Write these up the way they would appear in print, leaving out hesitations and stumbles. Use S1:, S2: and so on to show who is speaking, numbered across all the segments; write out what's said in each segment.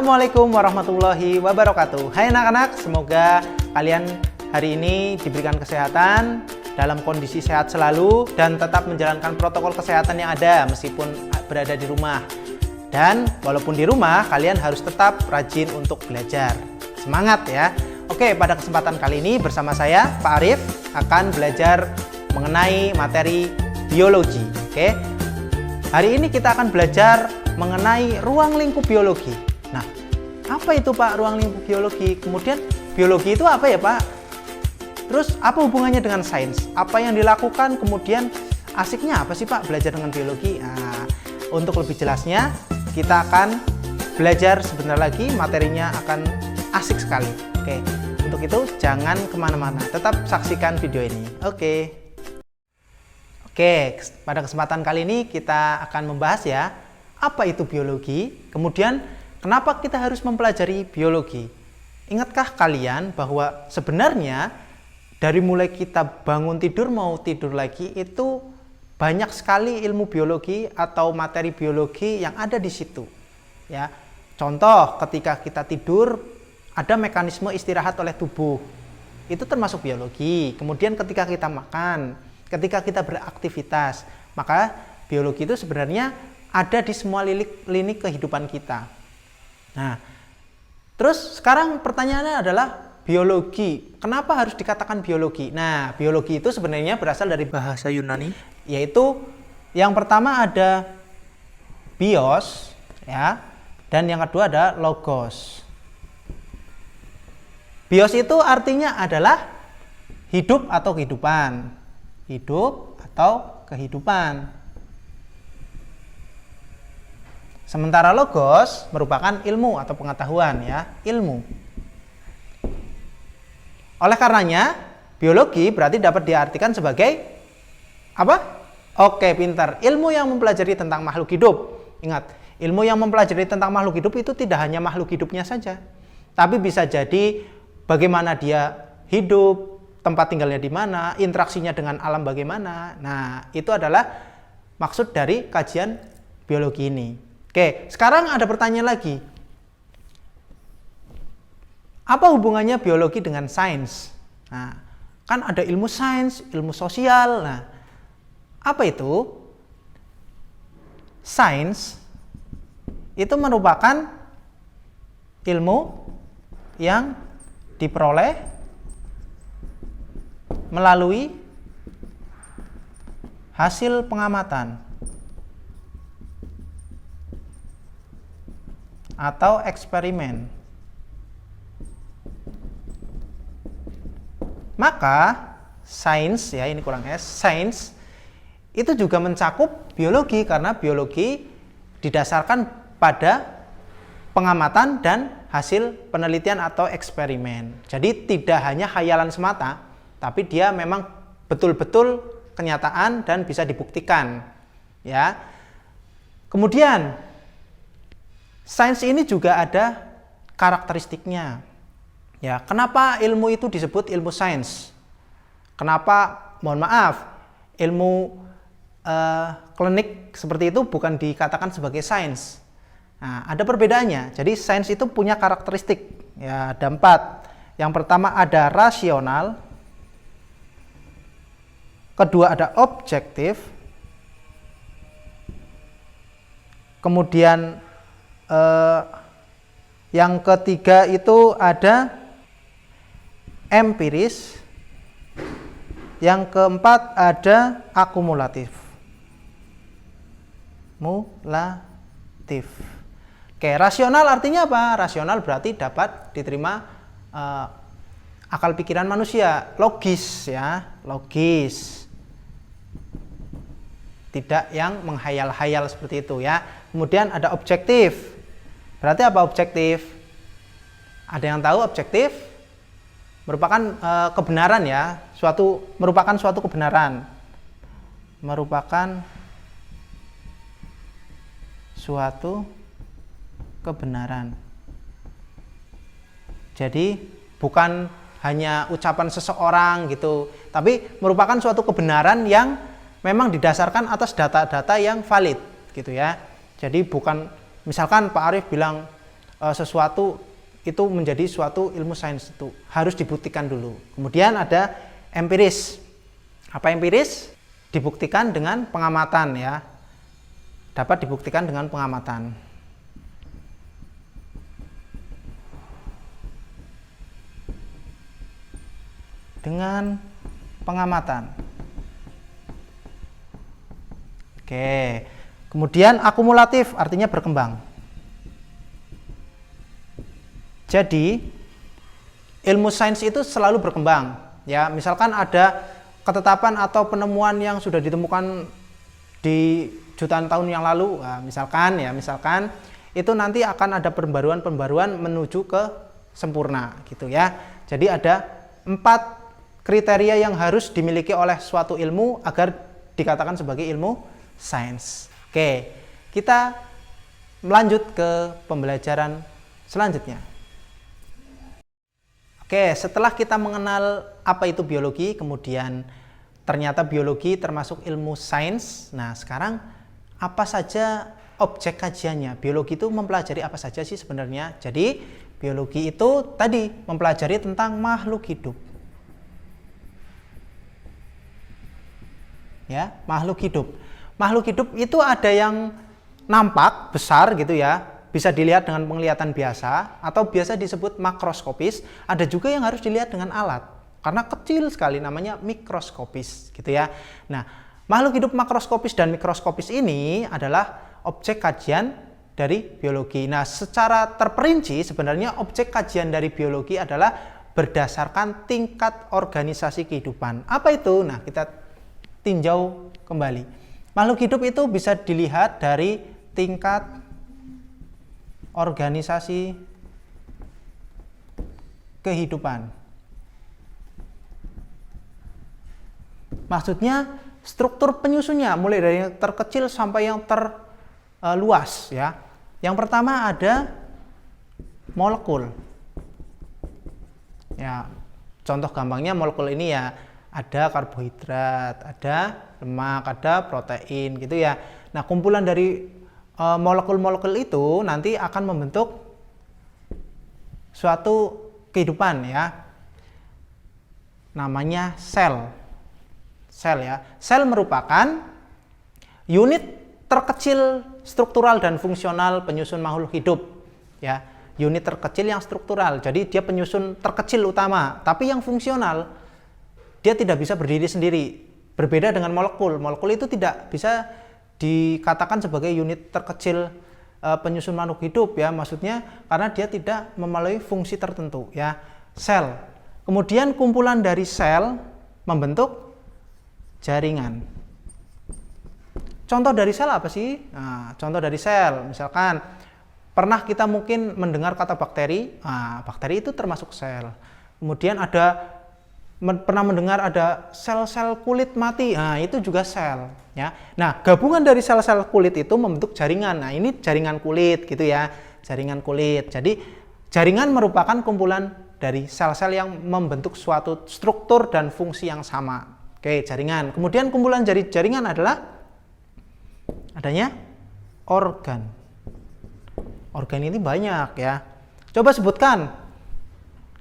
S1: Assalamualaikum warahmatullahi wabarakatuh. Hai anak-anak, semoga kalian hari ini diberikan kesehatan, dalam kondisi sehat selalu, dan tetap menjalankan protokol kesehatan yang ada meskipun berada di rumah. Dan walaupun di rumah, kalian harus tetap rajin untuk belajar. Semangat ya. Oke, pada kesempatan kali ini bersama saya, Pak Arif, akan belajar mengenai materi biologi. Oke, hari ini kita akan belajar mengenai ruang lingkup biologi. Nah, apa itu Pak ruang lingkup biologi? Kemudian biologi itu apa ya Pak? Terus apa hubungannya dengan sains? Apa yang dilakukan? Kemudian asiknya apa sih Pak belajar dengan biologi? Nah, untuk lebih jelasnya kita akan belajar sebentar lagi, materinya akan asik sekali. Oke, untuk itu jangan kemana-mana, tetap saksikan video ini. Oke, pada kesempatan kali ini kita akan membahas ya, apa itu biologi, kemudian kenapa kita harus mempelajari biologi. Ingatkah kalian bahwa sebenarnya dari mulai kita bangun tidur mau tidur lagi itu banyak sekali ilmu biologi atau materi biologi yang ada di situ. Ya, contoh ketika kita tidur ada mekanisme istirahat oleh tubuh, itu termasuk biologi. Kemudian ketika kita makan, ketika kita beraktivitas, maka biologi itu sebenarnya ada di semua lini kehidupan kita. Nah, terus sekarang pertanyaannya adalah biologi. Kenapa harus dikatakan biologi? Nah, biologi itu sebenarnya berasal dari bahasa Yunani, yaitu yang pertama ada bios, ya, dan yang kedua ada logos. Bios itu artinya adalah hidup atau kehidupan. Hidup atau kehidupan. Sementara logos merupakan ilmu atau pengetahuan ya, ilmu. Oleh karenanya, biologi berarti dapat diartikan sebagai apa? Oke, pintar. Ilmu yang mempelajari tentang makhluk hidup. Ingat, ilmu yang mempelajari tentang makhluk hidup itu tidak hanya makhluk hidupnya saja, tapi bisa jadi bagaimana dia hidup, tempat tinggalnya di mana, interaksinya dengan alam bagaimana. Nah, itu adalah maksud dari kajian biologi ini. Oke, sekarang ada pertanyaan lagi. Apa hubungannya biologi dengan sains? Nah, kan ada ilmu sains, ilmu sosial. Nah, apa itu? Sains itu merupakan ilmu yang diperoleh melalui hasil pengamatan atau eksperimen. Maka sains ya, ini kurang S, sains itu juga mencakup biologi karena biologi didasarkan pada pengamatan dan hasil penelitian atau eksperimen. Jadi tidak hanya khayalan semata, tapi dia memang betul-betul kenyataan dan bisa dibuktikan. Ya. Kemudian sains ini juga ada karakteristiknya. Ya, kenapa ilmu itu disebut ilmu sains? Kenapa, mohon maaf, ilmu klinik seperti itu bukan dikatakan sebagai sains? Nah, ada perbedaannya. Jadi sains itu punya karakteristik. Ya, ada 4. Yang pertama ada rasional. Kedua ada objektif. Kemudian yang ketiga itu ada empiris. Yang keempat ada akumulatif. Mulatif. Oke, rasional artinya apa? Rasional berarti dapat diterima akal pikiran manusia, logis ya, logis. Tidak yang menghayal-hayal seperti itu ya. Kemudian ada objektif. Berarti apa objektif? Ada yang tahu objektif? Merupakan kebenaran ya, merupakan suatu kebenaran. Merupakan suatu kebenaran. Jadi bukan hanya ucapan seseorang gitu, tapi merupakan suatu kebenaran yang memang didasarkan atas data-data yang valid gitu ya. Jadi bukan misalkan Pak Arif bilang sesuatu itu menjadi suatu ilmu sains, itu harus dibuktikan dulu. Kemudian ada empiris. Apa empiris? Dibuktikan dengan pengamatan ya. Dapat dibuktikan dengan pengamatan. Dengan pengamatan. Oke. Kemudian akumulatif artinya berkembang. Jadi ilmu sains itu selalu berkembang. Ya, misalkan ada ketetapan atau penemuan yang sudah ditemukan di jutaan tahun yang lalu, nah, misalkan itu nanti akan ada pembaruan menuju ke sempurna gitu ya. Jadi ada 4 kriteria yang harus dimiliki oleh suatu ilmu agar dikatakan sebagai ilmu sains. Oke, kita melanjut ke pembelajaran selanjutnya. Oke, setelah kita mengenal apa itu biologi, kemudian ternyata biologi termasuk ilmu sains. Nah, sekarang apa saja objek kajiannya? Biologi itu mempelajari apa saja sih sebenarnya? Jadi, biologi itu tadi mempelajari tentang makhluk hidup. Ya, makhluk hidup. Makhluk hidup itu ada yang nampak besar gitu ya, bisa dilihat dengan penglihatan biasa atau biasa disebut makroskopis. Ada juga yang harus dilihat dengan alat karena kecil sekali, namanya mikroskopis gitu ya. Nah, makhluk hidup makroskopis dan mikroskopis ini adalah objek kajian dari biologi. Nah, secara terperinci sebenarnya objek kajian dari biologi adalah berdasarkan tingkat organisasi kehidupan. Apa itu? Nah, kita tinjau kembali. Makhluk hidup itu bisa dilihat dari tingkat organisasi kehidupan. Maksudnya struktur penyusunnya mulai dari yang terkecil sampai yang terluas ya. Yang pertama ada molekul. Ya, contoh gampangnya molekul ini ya ada karbohidrat, ada lemak, ada protein gitu ya. Nah, kumpulan dari molekul-molekul itu nanti akan membentuk suatu kehidupan ya. Namanya sel. Sel ya. Sel merupakan unit terkecil struktural dan fungsional penyusun makhluk hidup ya. Unit terkecil yang struktural. Jadi dia penyusun terkecil utama, tapi yang fungsional dia tidak bisa berdiri sendiri. Berbeda dengan molekul. Molekul itu tidak bisa dikatakan sebagai unit terkecil penyusun makhluk hidup ya. Maksudnya karena dia tidak memenuhi fungsi tertentu ya. Sel. Kemudian kumpulan dari sel membentuk jaringan. Contoh dari sel apa sih? Nah, contoh dari sel misalkan pernah kita mungkin mendengar kata bakteri. Nah, bakteri itu termasuk sel. Kemudian pernah mendengar ada sel-sel kulit mati, nah itu juga sel ya. Nah, gabungan dari sel-sel kulit itu membentuk jaringan. Nah, ini jaringan kulit gitu ya, jaringan kulit. Jadi jaringan merupakan kumpulan dari sel-sel yang membentuk suatu struktur dan fungsi yang sama. Oke, jaringan. Kemudian kumpulan dari jaringan adalah adanya organ. Organ ini banyak ya. Coba sebutkan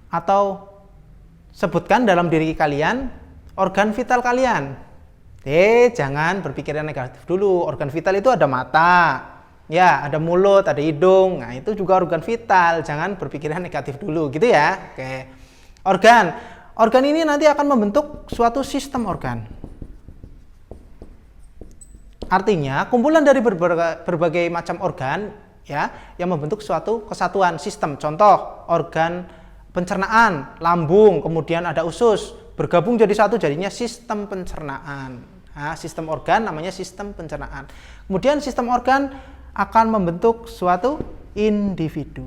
S1: atau sebutkan dalam diri kalian organ vital kalian. Jangan berpikir yang negatif dulu. Organ vital itu ada mata, ya, ada mulut, ada hidung. Nah, itu juga organ vital. Jangan berpikir yang negatif dulu, gitu ya. Oke. Organ ini nanti akan membentuk suatu sistem organ. Artinya, kumpulan dari berbagai macam organ, ya, yang membentuk suatu kesatuan sistem. Contoh, organ pencernaan, lambung, kemudian ada usus, bergabung jadi satu, jadinya sistem pencernaan. Nah, sistem organ namanya sistem pencernaan. Kemudian sistem organ akan membentuk suatu individu.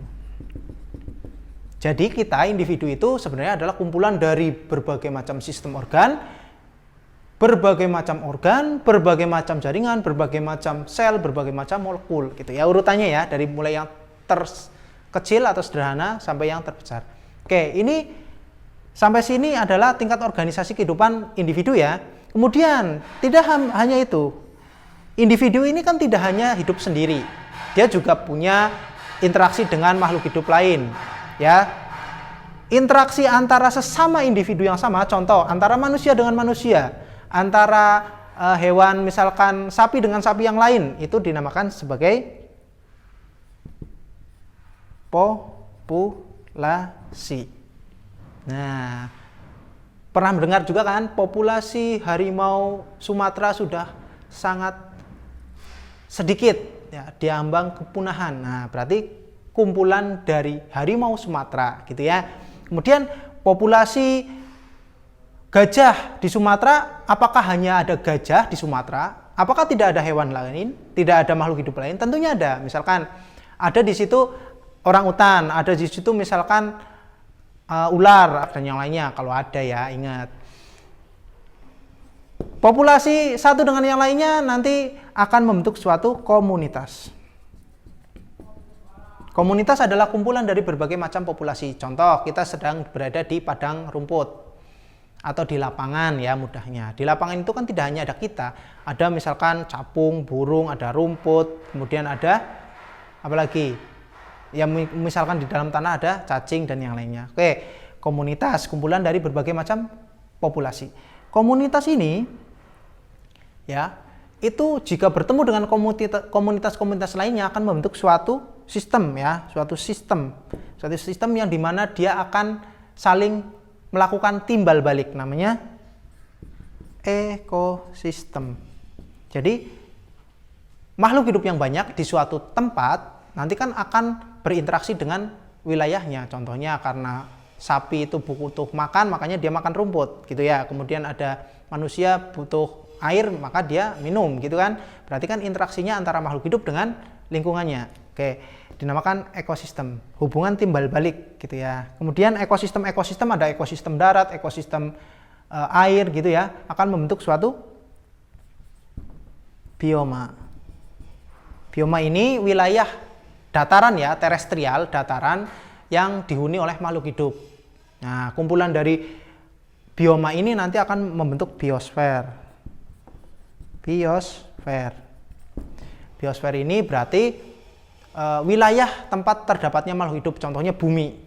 S1: Jadi kita individu itu sebenarnya adalah kumpulan dari berbagai macam sistem organ, berbagai macam jaringan, berbagai macam sel, berbagai macam molekul gitu ya, urutannya ya, dari mulai yang terkecil atau sederhana sampai yang terbesar. Oke, ini sampai sini adalah tingkat organisasi kehidupan individu ya. Kemudian tidak hanya itu. Individu ini kan tidak hanya hidup sendiri. Dia juga punya interaksi dengan makhluk hidup lain, ya. Interaksi antara sesama individu yang sama, contoh antara manusia dengan manusia, antara hewan misalkan sapi dengan sapi yang lain, itu dinamakan sebagai populasi. Nah, pernah mendengar juga kan, populasi harimau Sumatera sudah sangat sedikit, ya, diambang kepunahan. Nah, berarti kumpulan dari harimau Sumatera, gitu ya. Kemudian populasi gajah di Sumatera, apakah hanya ada gajah di Sumatera? Apakah tidak ada hewan lain? Tidak ada makhluk hidup lain? Tentunya ada. Misalkan ada di situ orangutan, ada di situ misalkan ular dan yang lainnya, kalau ada, ya, ingat. Populasi satu dengan yang lainnya nanti akan membentuk suatu komunitas. Komunitas adalah kumpulan dari berbagai macam populasi. Contoh, kita sedang berada di padang rumput atau di lapangan, ya, mudahnya. Di lapangan itu kan tidak hanya ada kita, ada misalkan capung, burung, ada rumput, kemudian ada apa lagi? Ya, misalkan di dalam tanah ada cacing dan yang lainnya. Oke, komunitas, kumpulan dari berbagai macam populasi. Komunitas ini, ya, itu jika bertemu dengan komunitas-komunitas lainnya akan membentuk suatu sistem, ya, suatu sistem yang dimana dia akan saling melakukan timbal balik, namanya ekosistem. Jadi makhluk hidup yang banyak di suatu tempat nanti kan akan berinteraksi dengan wilayahnya. Contohnya karena sapi itu butuh makan, makanya dia makan rumput, gitu ya. Kemudian ada manusia butuh air, maka dia minum, gitu kan. Berarti kan interaksinya antara makhluk hidup dengan lingkungannya. Oke, dinamakan ekosistem, hubungan timbal balik, gitu ya. Kemudian ekosistem ada ekosistem darat, ekosistem air, gitu ya, akan membentuk suatu bioma. Bioma ini wilayah dataran, ya, terestrial, dataran yang dihuni oleh makhluk hidup. Nah, kumpulan dari bioma ini nanti akan membentuk biosfer. Biosfer ini berarti wilayah tempat terdapatnya makhluk hidup, contohnya bumi.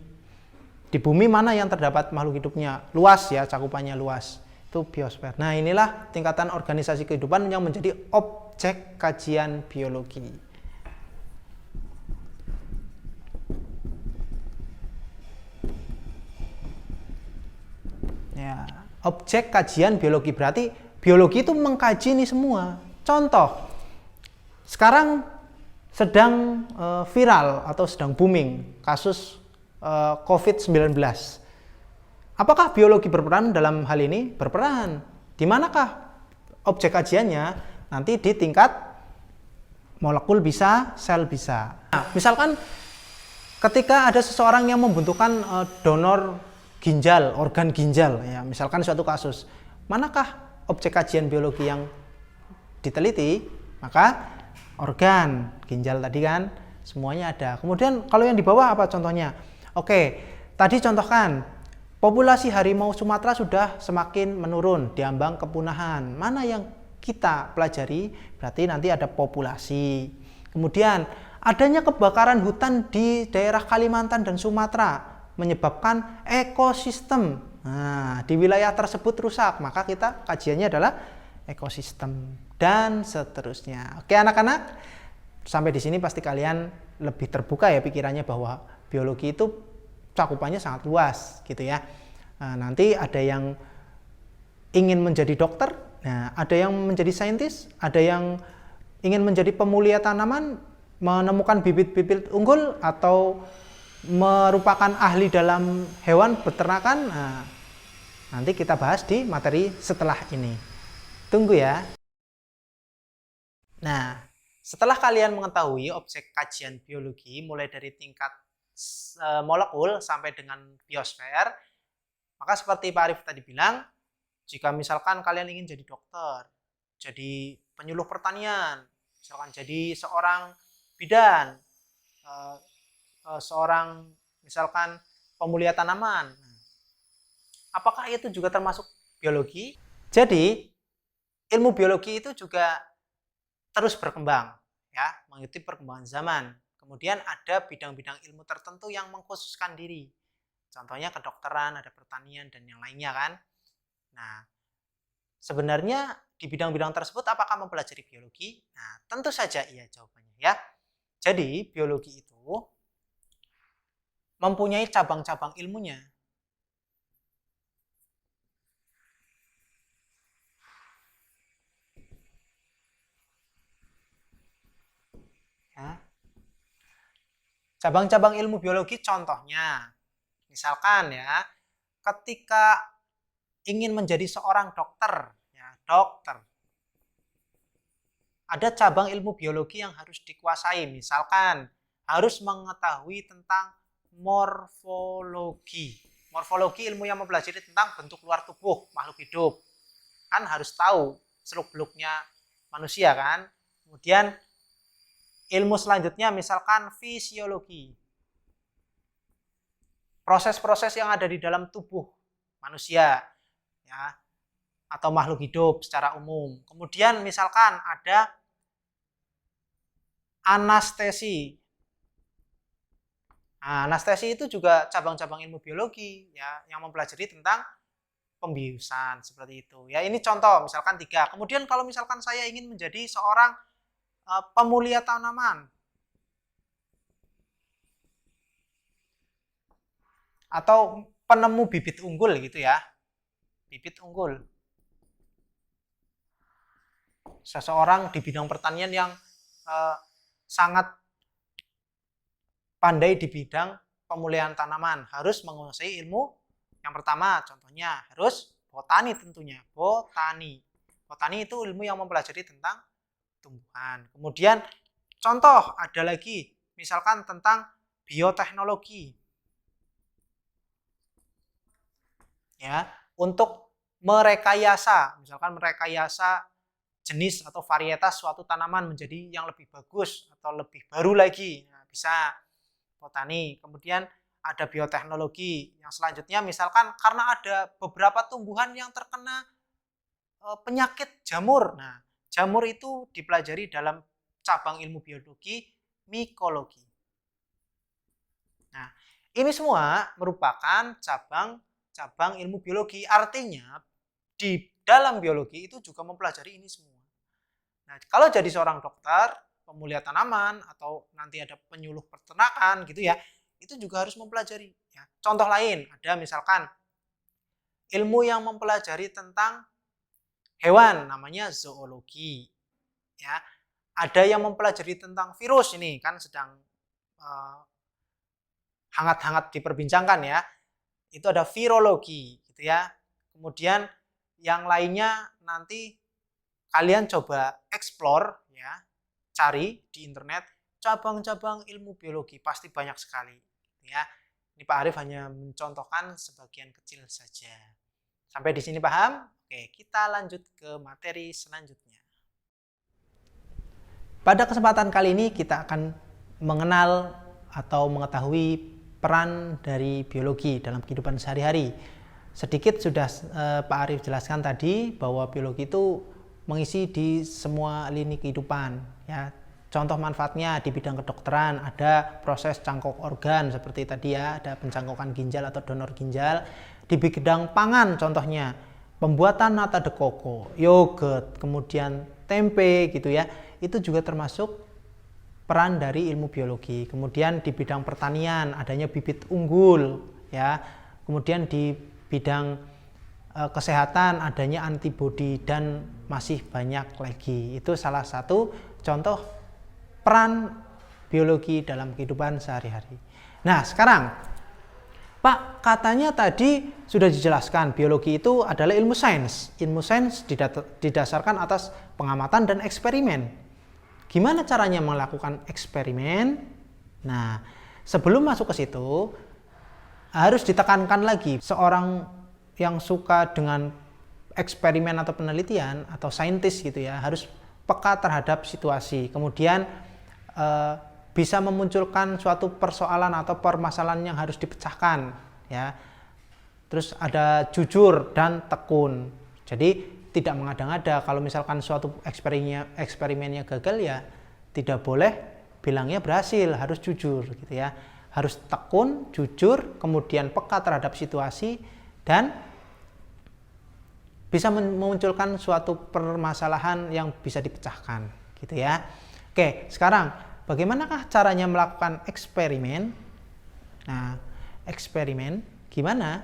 S1: Di bumi mana yang terdapat makhluk hidupnya? Luas, ya, cakupannya luas. Itu biosfer. Nah, inilah tingkatan organisasi kehidupan yang menjadi objek kajian biologi. Ya, objek kajian biologi berarti biologi itu mengkaji ini semua. Contoh, sekarang sedang viral atau sedang booming kasus COVID-19. Apakah biologi berperan dalam hal ini? Berperan. Di manakah objek kajiannya? Nanti di tingkat molekul bisa, sel bisa. Nah, misalkan ketika ada seseorang yang membutuhkan donor ginjal, organ ginjal, ya, misalkan suatu kasus, manakah objek kajian biologi yang diteliti? Maka organ ginjal tadi kan semuanya ada. Kemudian kalau yang di bawah apa contohnya? Oke, tadi contohkan populasi harimau Sumatera sudah semakin menurun, diambang kepunahan. Mana yang kita pelajari? Berarti nanti ada populasi. Kemudian adanya kebakaran hutan di daerah Kalimantan dan Sumatera menyebabkan ekosistem. Nah, di wilayah tersebut rusak, maka kita kajiannya adalah ekosistem dan seterusnya. Oke, anak-anak, sampai di sini pasti kalian lebih terbuka, ya, pikirannya bahwa biologi itu cakupannya sangat luas, gitu ya. Nah, nanti ada yang ingin menjadi dokter, nah, ada yang menjadi saintis, ada yang ingin menjadi pemulia tanaman, menemukan bibit-bibit unggul, atau merupakan ahli dalam hewan peternakan. Nah, nanti kita bahas di materi setelah ini. Tunggu, ya. Nah, setelah kalian mengetahui objek kajian biologi mulai dari tingkat molekul sampai dengan biosfer, maka seperti Pak Arif tadi bilang, jika misalkan kalian ingin jadi dokter, jadi penyuluh pertanian, misalkan jadi seorang bidan, seorang misalkan pemulia tanaman, apakah itu juga termasuk biologi? Jadi ilmu biologi itu juga terus berkembang, ya, mengikuti perkembangan zaman. Kemudian ada bidang-bidang ilmu tertentu yang mengkhususkan diri. Contohnya kedokteran, ada pertanian, dan yang lainnya kan. Nah, sebenarnya di bidang-bidang tersebut apakah mempelajari biologi? Nah, tentu saja iya jawabannya ya. Jadi, biologi itu mempunyai cabang-cabang ilmunya. Ya. Cabang-cabang ilmu biologi contohnya, misalkan ya, ketika ingin menjadi seorang dokter, ya, dokter, ada cabang ilmu biologi yang harus dikuasai, misalkan harus mengetahui tentang morfologi. Morfologi ilmu yang mempelajari tentang bentuk luar tubuh makhluk hidup. Kan harus tahu seluk-beluknya manusia kan. Kemudian ilmu selanjutnya misalkan fisiologi. Proses-proses yang ada di dalam tubuh manusia ya, atau makhluk hidup secara umum. Kemudian misalkan ada anestesi. Nah, anestesi itu juga cabang-cabang ilmu biologi ya, yang mempelajari tentang pembiusan seperti itu. Ya, ini contoh misalkan 3. Kemudian kalau misalkan saya ingin menjadi seorang pemulia tanaman atau penemu bibit unggul gitu ya. Bibit unggul. Seseorang di bidang pertanian yang sangat pandai di bidang pemulihan tanaman harus menguasai ilmu yang pertama, contohnya harus botani tentunya. Botani itu ilmu yang mempelajari tentang tumbuhan. Kemudian contoh ada lagi misalkan tentang bioteknologi. Ya, untuk merekayasa, misalkan merekayasa jenis atau varietas suatu tanaman menjadi yang lebih bagus atau lebih baru lagi. Nah, bisa botani. Kemudian ada bioteknologi. Yang selanjutnya misalkan karena ada beberapa tumbuhan yang terkena penyakit jamur. Nah, jamur itu dipelajari dalam cabang ilmu biologi mikologi. Nah, ini semua merupakan cabang ilmu biologi. Artinya di dalam biologi itu juga mempelajari ini semua. Nah, kalau jadi seorang dokter, pemulia tanaman, atau nanti ada penyuluh peternakan gitu ya, itu juga harus mempelajari. Ya. Contoh lain, ada misalkan ilmu yang mempelajari tentang hewan, namanya zoologi. Ya. Ada yang mempelajari tentang virus, ini kan sedang hangat-hangat diperbincangkan ya. Itu ada virologi gitu ya. Kemudian yang lainnya nanti kalian coba explore ya, cari di internet cabang-cabang ilmu biologi, pasti banyak sekali ya. Ini Pak Arif hanya mencontohkan sebagian kecil saja. Sampai di sini paham? Oke, kita lanjut ke materi selanjutnya. Pada kesempatan kali ini kita akan mengenal atau mengetahui peran dari biologi dalam kehidupan sehari-hari. Sedikit sudah Pak Arif jelaskan tadi bahwa biologi itu mengisi di semua lini kehidupan ya. Contoh manfaatnya di bidang kedokteran ada proses cangkok organ seperti tadi ya, ada pencangkokan ginjal atau donor ginjal. Di bidang pangan contohnya pembuatan nata de coco, yogurt, kemudian tempe gitu ya. Itu juga termasuk peran dari ilmu biologi. Kemudian di bidang pertanian adanya bibit unggul ya. Kemudian di bidang kesehatan adanya antibodi dan masih banyak lagi. Itu salah satu contoh peran biologi dalam kehidupan sehari-hari. Nah, sekarang Pak, katanya tadi sudah dijelaskan biologi itu adalah ilmu sains. Ilmu sains didasarkan atas pengamatan dan eksperimen. Gimana caranya melakukan eksperimen? Nah, sebelum masuk ke situ harus ditekankan lagi, seorang yang suka dengan eksperimen atau penelitian atau saintis gitu ya, harus peka terhadap situasi. Kemudian bisa memunculkan suatu persoalan atau permasalahan yang harus dipecahkan ya. Terus ada jujur dan tekun. Jadi tidak mengada-ngada. Kalau misalkan suatu eksperimennya gagal ya tidak boleh bilangnya berhasil, harus jujur gitu ya. Harus tekun, jujur, kemudian peka terhadap situasi dan bisa memunculkan suatu permasalahan yang bisa dipecahkan gitu ya. Oke, sekarang bagaimanakah caranya melakukan eksperimen? Nah, eksperimen gimana?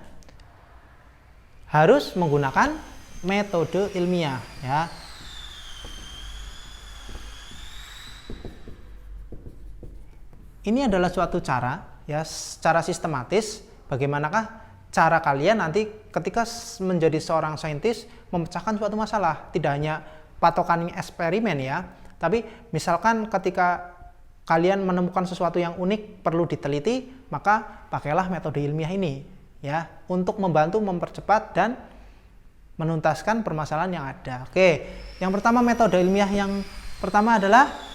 S1: Harus menggunakan metode ilmiah ya. Ini adalah suatu cara ya, secara sistematis bagaimanakah cara kalian nanti ketika menjadi seorang saintis memecahkan suatu masalah. Tidak hanya patokan eksperimen ya, tapi misalkan ketika kalian menemukan sesuatu yang unik perlu diteliti, maka pakailah metode ilmiah ini ya untuk membantu mempercepat dan menuntaskan permasalahan yang ada. Oke, yang pertama metode ilmiah yang pertama adalah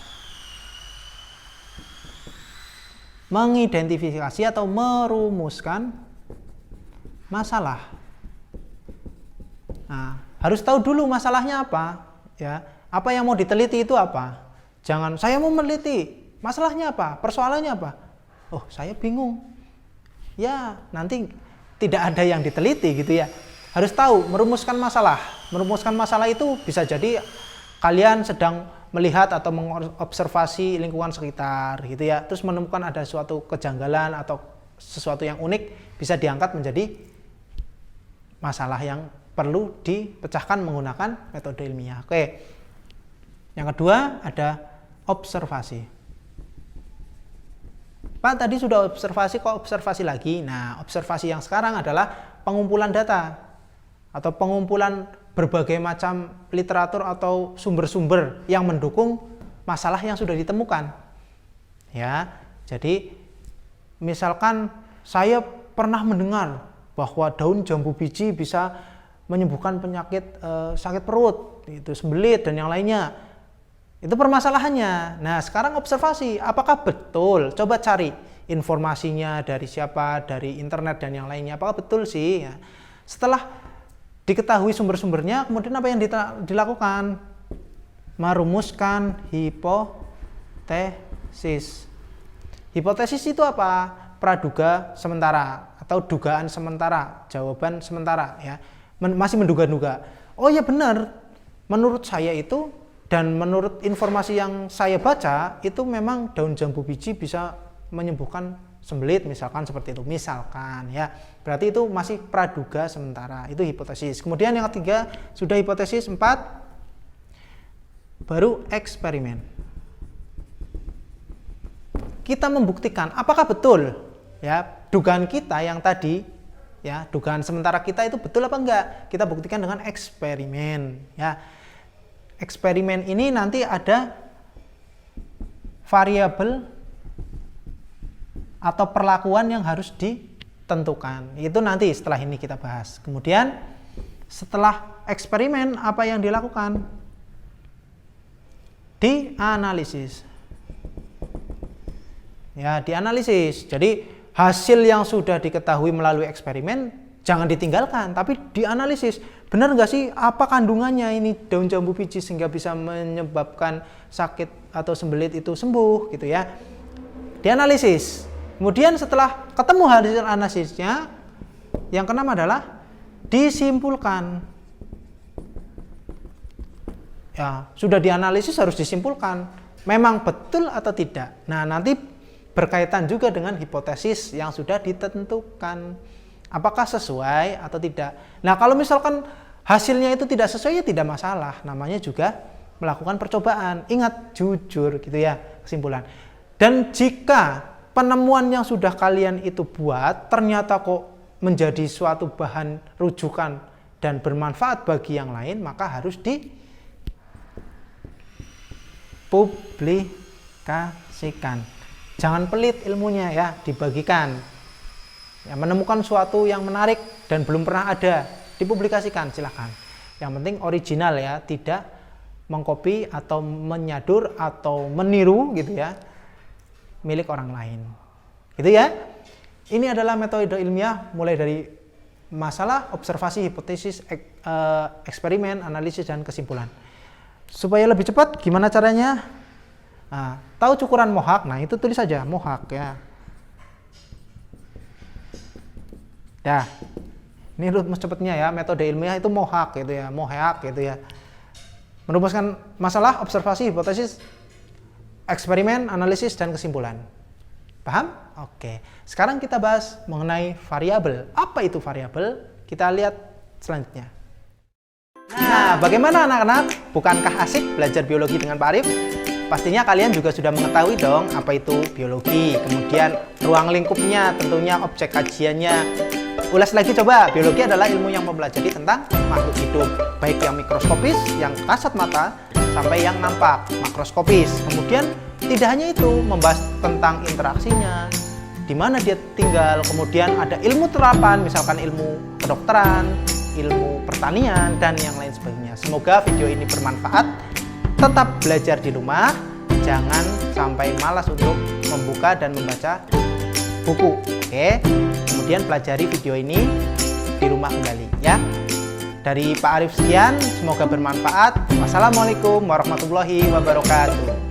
S1: mengidentifikasi atau merumuskan masalah. Nah, harus tahu dulu masalahnya apa ya. Apa yang mau diteliti itu apa? Jangan saya mau meneliti, masalahnya apa? Persoalannya apa? Oh, saya bingung. Ya, nanti tidak ada yang diteliti gitu ya. Harus tahu merumuskan masalah. Merumuskan masalah itu bisa jadi kalian sedang melihat atau mengobservasi lingkungan sekitar gitu ya, terus menemukan ada suatu kejanggalan atau sesuatu yang unik, bisa diangkat menjadi masalah yang perlu dipecahkan menggunakan metode ilmiah. Oke, yang kedua ada observasi. Pak tadi sudah observasi, kok observasi lagi? Nah, observasi yang sekarang adalah pengumpulan data atau pengumpulan berbagai macam literatur atau sumber-sumber yang mendukung masalah yang sudah ditemukan. Ya, jadi misalkan saya pernah mendengar bahwa daun jambu biji bisa menyembuhkan penyakit sakit perut, itu sembelit dan yang lainnya. Itu permasalahannya. Nah, sekarang observasi, apakah betul? Coba cari informasinya dari siapa, dari internet dan yang lainnya. Apakah betul sih? Ya. Setelah diketahui sumber-sumbernya, kemudian apa yang dilakukan? Merumuskan hipotesis. Hipotesis itu apa? Praduga sementara atau dugaan sementara, jawaban sementara ya. Masih menduga-duga. Oh ya benar, menurut saya itu dan menurut informasi yang saya baca itu memang daun jambu biji bisa menyembuhkan sembelit misalkan seperti itu, misalkan ya, berarti itu masih praduga sementara, itu hipotesis. Kemudian yang ketiga sudah hipotesis, 4 baru eksperimen. Kita membuktikan apakah betul ya dugaan kita yang tadi ya, dugaan sementara kita itu betul apa enggak, kita buktikan dengan eksperimen ya. Eksperimen ini nanti ada variabel atau perlakuan yang harus ditentukan. Itu nanti setelah ini kita bahas. Kemudian setelah eksperimen apa yang dilakukan? Dianalisis. Ya, dianalisis. Jadi hasil yang sudah diketahui melalui eksperimen jangan ditinggalkan, tapi dianalisis. Benar nggak sih apa kandungannya ini daun jambu biji sehingga bisa menyebabkan sakit atau sembelit itu sembuh gitu ya. Dianalisis. Kemudian setelah ketemu hasil analisisnya, yang keenam adalah disimpulkan. Ya, sudah dianalisis harus disimpulkan. Memang betul atau tidak. Nah, nanti berkaitan juga dengan hipotesis yang sudah ditentukan. Apakah sesuai atau tidak. Nah, kalau misalkan hasilnya itu tidak sesuai, ya tidak masalah. Namanya juga melakukan percobaan. Ingat, jujur gitu ya, kesimpulan. Dan jika penemuan yang sudah kalian itu buat ternyata kok menjadi suatu bahan rujukan dan bermanfaat bagi yang lain, maka harus dipublikasikan. Jangan pelit ilmunya ya, dibagikan. Ya, menemukan suatu yang menarik dan belum pernah ada, dipublikasikan silakan. Yang penting original ya, tidak mengcopy atau menyadur atau meniru gitu ya, milik orang lain. Gitu ya. Ini adalah metode ilmiah mulai dari masalah, observasi, hipotesis, eksperimen, analisis dan kesimpulan. Supaya lebih cepat gimana caranya? Nah, tahu cukuran mohak? Nah, itu tulis saja mohak ya. Dah. Ini rumus cepatnya ya, metode ilmiah itu mohak gitu ya, mohak gitu ya. Merumuskan masalah, observasi, hipotesis, eksperimen, analisis, dan kesimpulan. Paham? Oke. Sekarang kita bahas mengenai variabel. Apa itu variabel? Kita lihat selanjutnya. Nah, bagaimana anak-anak? Bukankah asik belajar biologi dengan Pak Arif? Pastinya kalian juga sudah mengetahui dong apa itu biologi. Kemudian ruang lingkupnya, tentunya objek kajiannya. Ulas lagi coba, biologi adalah ilmu yang mempelajari tentang makhluk hidup, baik yang mikroskopis, yang kasat mata, sampai yang nampak, makroskopis. Kemudian tidak hanya itu, membahas tentang interaksinya, di mana dia tinggal, kemudian ada ilmu terapan, misalkan ilmu kedokteran, ilmu pertanian, dan yang lain sebagainya. Semoga video ini bermanfaat. Tetap belajar di rumah, jangan sampai malas untuk membuka dan membaca buku. Oke, kemudian pelajari video ini di rumah kembali ya. Dari Pak Arif sekian, semoga bermanfaat. Wassalamualaikum warahmatullahi wabarakatuh.